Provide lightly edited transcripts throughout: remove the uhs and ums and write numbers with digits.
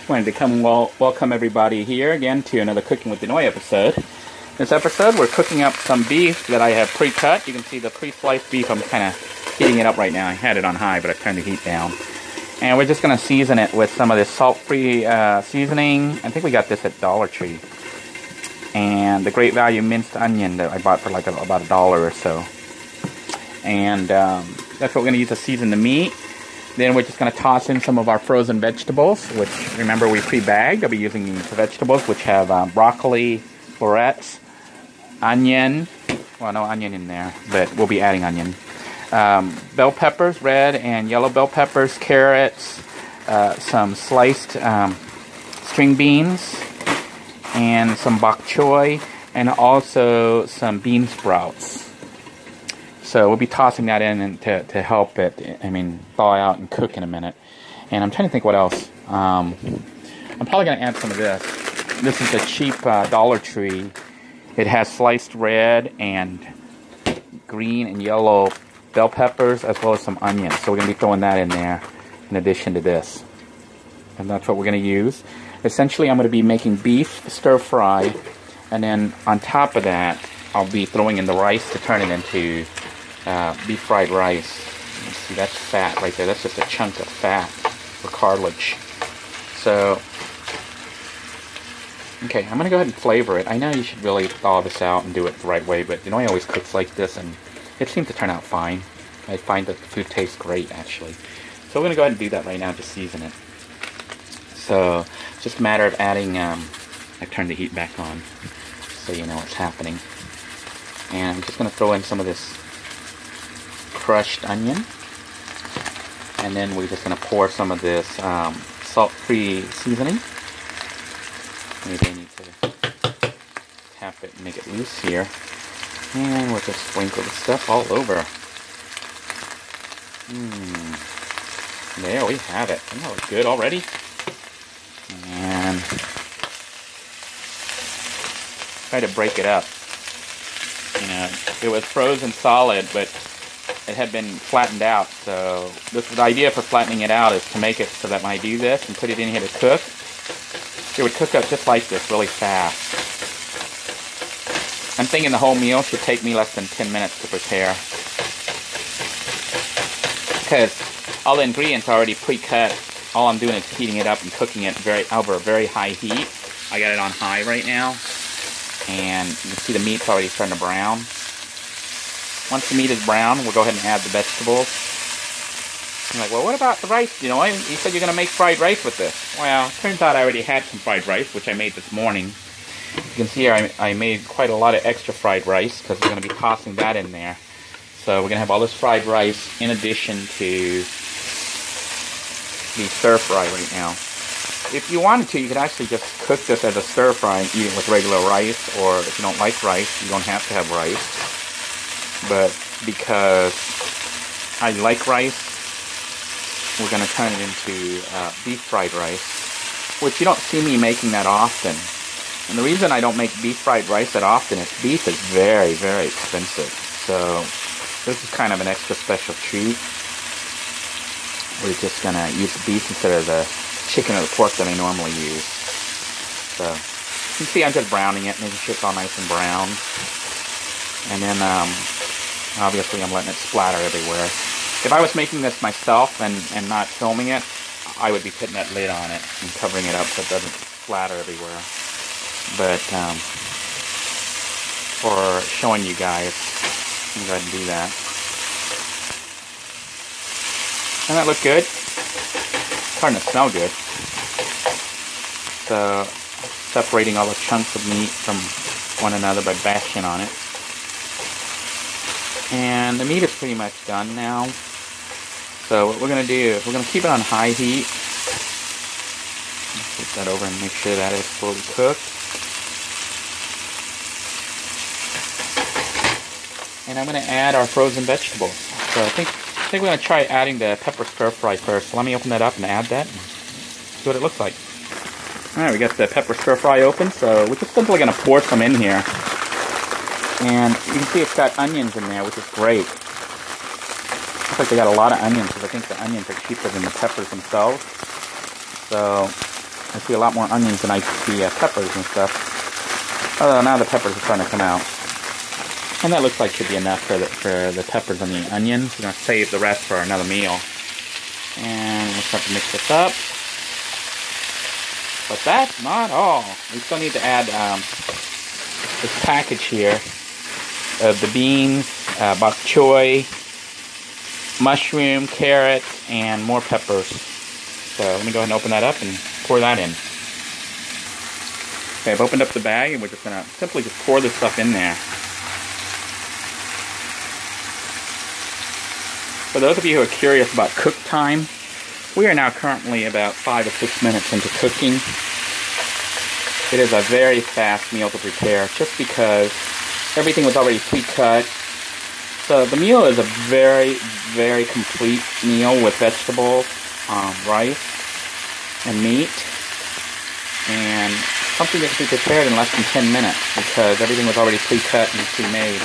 Wanted to come welcome everybody here again to another Cooking with Denoy episode. This episode, we're cooking up some beef that I have pre-cut. You can see the pre-sliced beef. I'm kind of heating it up right now. I had it on high, but I turned the heat down. And we're just going to season it with some of this salt-free seasoning. I think we got this at Dollar Tree. And the Great Value minced onion that I bought for like about $1 or so. And that's what we're going to use to season the meat. Then we're just going to toss in some of our frozen vegetables, which, remember, we pre-bagged. I'll be using the vegetables, which have broccoli, florets, onion. Well, no onion in there, but we'll be adding onion. Bell peppers, red and yellow bell peppers, carrots, some sliced string beans, and some bok choy, and also some bean sprouts. So we'll be tossing that in to help it, thaw out and cook in a minute. And I'm trying to think what else. I'm probably going to add some of this. This is a cheap Dollar Tree. It has sliced red and green and yellow bell peppers as well as some onions. So we're going to be throwing that in there in addition to this. And that's what we're going to use. Essentially, I'm going to be making beef stir fry. And then on top of that, I'll be throwing in the rice to turn it into beef fried rice. You see, that's fat right there. That's just a chunk of fat or cartilage. So, okay, I'm going to go ahead and flavor it. I know you should really thaw this out and do it the right way, but Denoy always cooks like this, and it seems to turn out fine. I find that the food tastes great, actually. So we're going to go ahead and do that right now to season it. So, it's just a matter of adding, I turned the heat back on so you know what's happening. And I'm just going to throw in some of this crushed onion, and then we're just going to pour some of this salt-free seasoning. Maybe I need to tap it and make it loose here, and we'll just sprinkle the stuff all over. There we have it. Doesn't that look good already? And try to break it up. You know, it was frozen solid, but it had been flattened out. So the idea for flattening it out is to make it so that when I do this and put it in here to cook, it would cook up just like this, really fast. I'm thinking the whole meal should take me less than 10 minutes to prepare, because all the ingredients are already pre-cut. All I'm doing is heating it up and cooking it over a very high heat. I got it on high right now, and you can see the meat's already starting to brown. Once the meat is brown, we'll go ahead and add the vegetables. I'm like, well, what about the rice? You know, you said you're going to make fried rice with this. Well, turns out I already had some fried rice, which I made this morning. You can see here I made quite a lot of extra fried rice, because we're going to be tossing that in there. So we're going to have all this fried rice in addition to the stir fry right now. If you wanted to, you could actually just cook this as a stir fry and eat it with regular rice, or if you don't like rice, you don't have to have rice. But because I like rice, we're going to turn it into beef fried rice, which you don't see me making that often. And the reason I don't make beef fried rice that often is beef is very, very expensive. So this is kind of an extra special treat. We're just going to use beef instead of the chicken or the pork that I normally use. So you can see I'm just browning it, making sure it's all nice and brown. And then obviously I'm letting it splatter everywhere. If I was making this myself and not filming it, I would be putting that lid on it and covering it up so it doesn't splatter everywhere. But for showing you guys, I'm going to go ahead and do that. Doesn't that look good? It's starting to smell good. So, separating all the chunks of meat from one another by bashing on it. And the meat is pretty much done now. So what we're going to do is we're going to keep it on high heat. Flip that over and make sure that is fully cooked. And I'm going to add our frozen vegetables. So I think we're going to try adding the pepper stir fry first. So let me open that up and add that and see what it looks like. Alright, we got the pepper stir fry open. So we're just simply going to pour some in here. And you can see it's got onions in there, which is great. Looks like they got a lot of onions, because I think the onions are cheaper than the peppers themselves. So I see a lot more onions than I see peppers and stuff. Although now the peppers are starting to come out. And that looks like should be enough for the peppers and the onions. We're going to save the rest for another meal. And we'll start to mix this up. But that's not all. We still need to add this package here of the beans, bok choy, mushroom, carrot, and more peppers. So let me go ahead and open that up and pour that in. Okay, I've opened up the bag and we're just going to simply just pour this stuff in there. For those of you who are curious about cook time, we are now currently about 5 or 6 minutes into cooking. It is a very fast meal to prepare just because everything was already pre-cut. So the meal is a very, very complete meal with vegetables, rice, and meat. And something that can be prepared in less than 10 minutes because everything was already pre-cut and pre-made.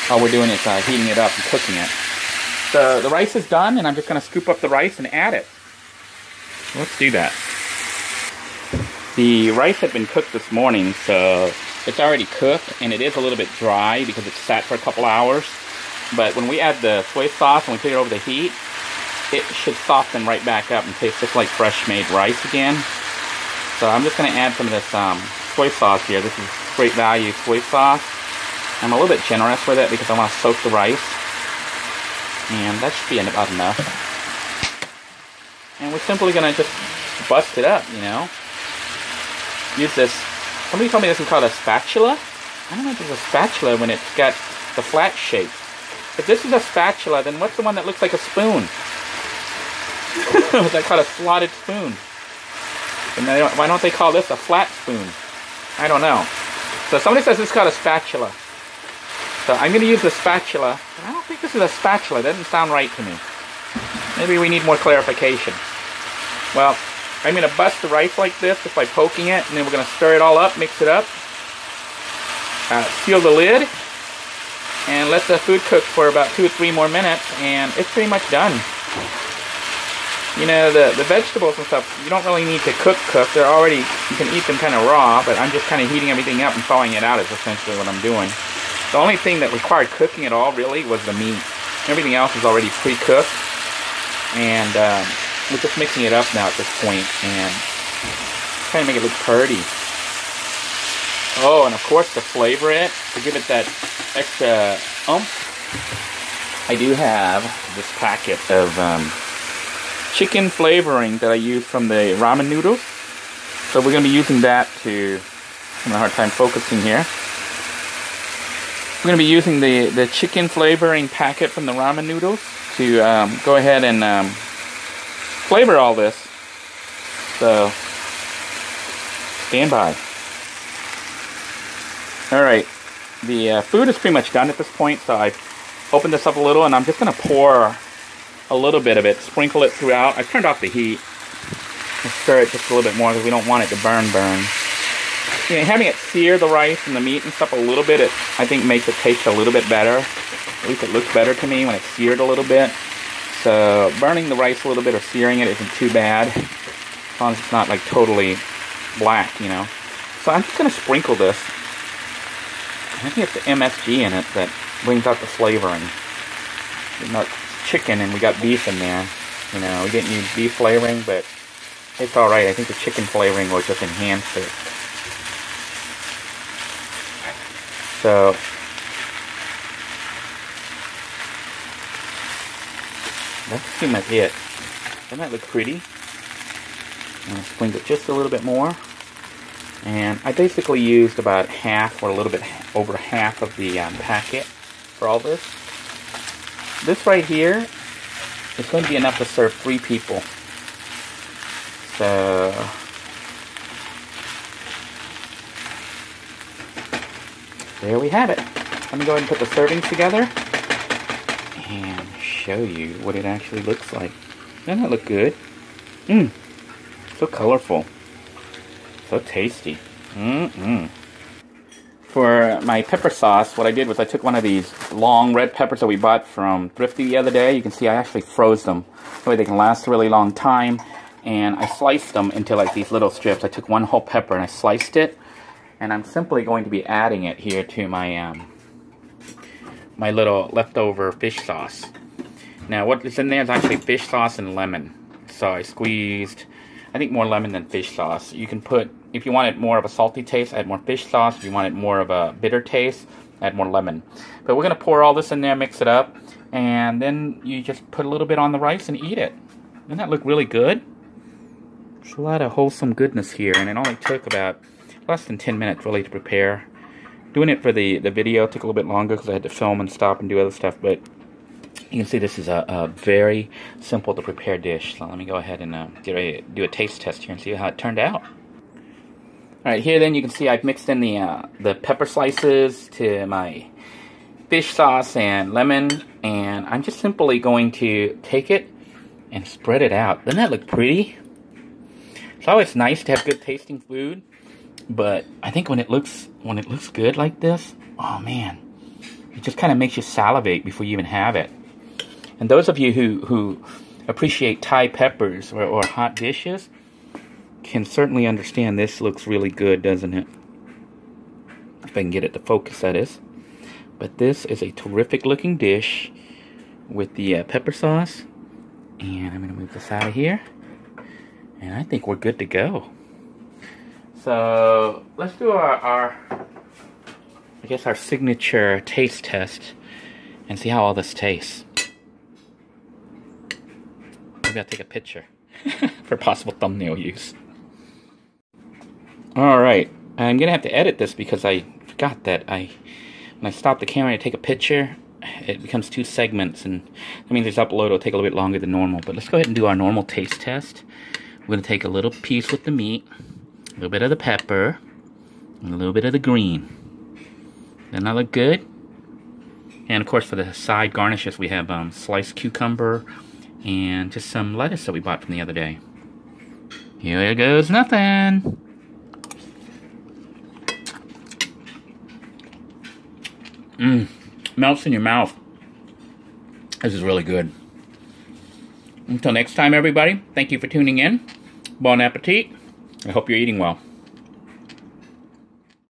All we're doing is heating it up and cooking it. So the rice is done, and I'm just going to scoop up the rice and add it. Let's do that. The rice had been cooked this morning, so it's already cooked, and it is a little bit dry because it's sat for a couple hours. But when we add the soy sauce and we put it over the heat, it should soften right back up and taste just like fresh made rice again. So I'm just going to add some of this soy sauce here. This is Great Value soy sauce. I'm a little bit generous with it because I want to soak the rice. And that should be about enough. And we're simply going to just bust it up, you know. Use this. Somebody told me this is called a spatula. I don't know if it's a spatula when it's got the flat shape. If this is a spatula, then what's the one that looks like a spoon? Is that called a slotted spoon? And why don't they call this a flat spoon? I don't know. So somebody says this is called a spatula. So I'm going to use the spatula. I don't think this is a spatula. That doesn't sound right to me. Maybe we need more clarification. Well, I'm going to bust the rice like this just by poking it, and then we're going to stir it all up, mix it up, seal the lid, and let the food cook for about 2 or 3 more minutes, and it's pretty much done. You know, the vegetables and stuff, you don't really need to cook. They're already, you can eat them kind of raw, but I'm just kind of heating everything up and thawing it out is essentially what I'm doing. The only thing that required cooking at all, really, was the meat. Everything else is already pre-cooked, and we're just mixing it up now at this point, and trying to make it look pretty. Oh, and of course, to flavor it, to give it that extra oomph, I do have this packet of chicken flavoring that I use from the ramen noodles. So we're going to be using that to, I'm having a hard time focusing here. We're going to be using the chicken flavoring packet from the ramen noodles to go ahead and flavor all this. So, stand by. Alright, the food is pretty much done at this point, so I've opened this up a little, and I'm just going to pour a little bit of it, sprinkle it throughout. I've turned off the heat and stir it just a little bit more because we don't want it to burn. You know, having it sear the rice and the meat and stuff a little bit, I think makes it taste a little bit better. At least it looks better to me when it's seared a little bit. So burning the rice a little bit or searing it isn't too bad, as long as it's not like totally black, you know. So I'm just going to sprinkle this. I think it's the MSG in it that brings out the flavoring. You know, it's chicken and we got beef in there. You know, we didn't use beef flavoring, but it's alright. I think the chicken flavoring will just enhance it. So, that's pretty much it. Doesn't that look pretty? I'm going to sprinkle it just a little bit more. And I basically used about half or a little bit over half of the packet for all this. This right here is going to be enough to serve 3 people. So, there we have it. Let me go ahead and put the servings together and show you what it actually looks like. Doesn't that look good? Mmm. So colorful. So tasty. For my pepper sauce, what I did was I took one of these long red peppers that we bought from Thrifty the other day. You can see I actually froze them. That way they can last a really long time. and I sliced them into like these little strips. I took one whole pepper and I sliced it, and I'm simply going to be adding it here to my my little leftover fish sauce. Now what is in there is actually fish sauce and lemon. So I squeezed, I think, more lemon than fish sauce. You can put, if you want it more of a salty taste, add more fish sauce. If you want it more of a bitter taste, add more lemon. But we're going to pour all this in there, mix it up, and then you just put a little bit on the rice and eat it. Doesn't that look really good? There's a lot of wholesome goodness here, and it only took about less than 10 minutes really to prepare. Doing it for the video took a little bit longer because I had to film and stop and do other stuff, but you can see this is a very simple to prepare dish. So let me go ahead and do a taste test here and see how it turned out. Alright, here then you can see I've mixed in the pepper slices to my fish sauce and lemon, and I'm just simply going to take it and spread it out. Doesn't that look pretty? It's always nice to have good tasting food, but I think when it looks good like this, oh man, it just kind of makes you salivate before you even have it. And those of you who appreciate Thai peppers or hot dishes can certainly understand this looks really good, doesn't it? If I can get it to focus, that is. But this is a terrific looking dish with the pepper sauce. And I'm going to move this out of here. And I think we're good to go. So let's do our I guess our signature taste test and see how all this tastes. Maybe I'll take a picture for possible thumbnail use. Alright, I'm going to have to edit this because I forgot that when I stop the camera and I take a picture, it becomes 2 segments, and that means this upload will take a little bit longer than normal. But let's go ahead and do our normal taste test. We're going to take a little piece with the meat, a little bit of the pepper, and a little bit of the green. Doesn't that look good? And of course for the side garnishes we have sliced cucumber and just some lettuce that we bought from the other day. Here goes nothing. Melts in your mouth. This is really good. Until next time, everybody, thank you for tuning in. Bon appetit. I hope you're eating well.